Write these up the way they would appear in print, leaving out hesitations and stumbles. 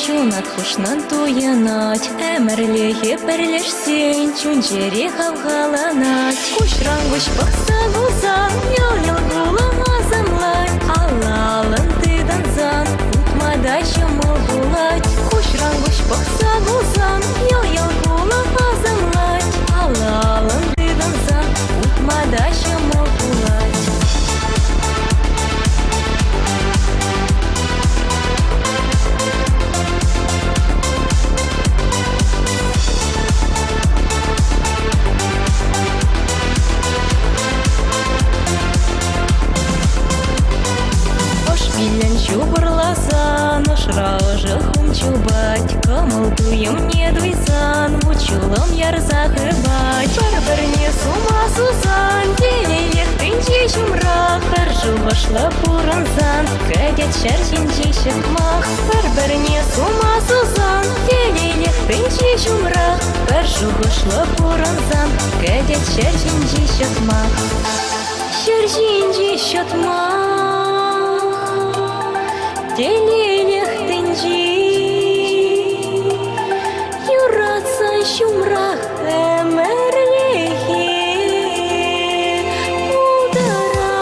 чунат хушнан туянать, эмерлехе перлешсен, чунчере хавгаланать. Кушрангуш пахсагузан, ял гулам азамлай, алалан ты данзан, утмадача могулать. Кушрангуш пахсагузан, ял гулам азамлай, алалан ты данзан, утмадача могулать. Билен чубырласан, ошраужы хун чубать, кымылдуем не дуйсан, учулым ярзахыбать. Бір-біріне сума сузан, делейлек тынче чумрақ, Қаржу башла пуранзан, кәдет шәршенче шықмақ. Бір-біріне сума сузан, делейлек тынче чумрақ, Қаржу башла пуранзан, кәдет шәршенче шықмақ. Шәршенче шықмақ. Делелех тенджи, юратсан шумрах эмерлехе удара.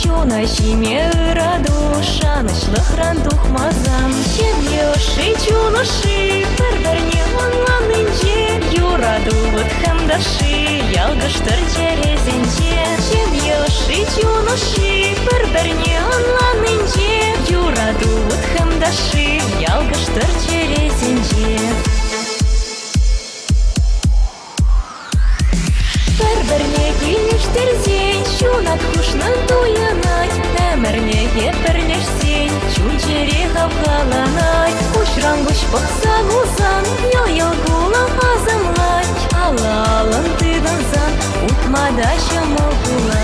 Чунашиме ыраду, шанышлых рандух мазан. Чемьёши, чунаши, бір-біріне онланынже, юраду вот хамдаши, ялгыштыр черезенже. Чемьёши, чунаши, бір-біріне онланынже, юраду вот хамдаши, ялгыштыр черезенже. Бір-біріне келештерзен, чунат хушнан туянать, әмірлеге бірлешсен, чунчере хавгаланать. Кушрангуш пақсагузан, ял гулам азамлать, алалын ты данзан, утмадача могулать.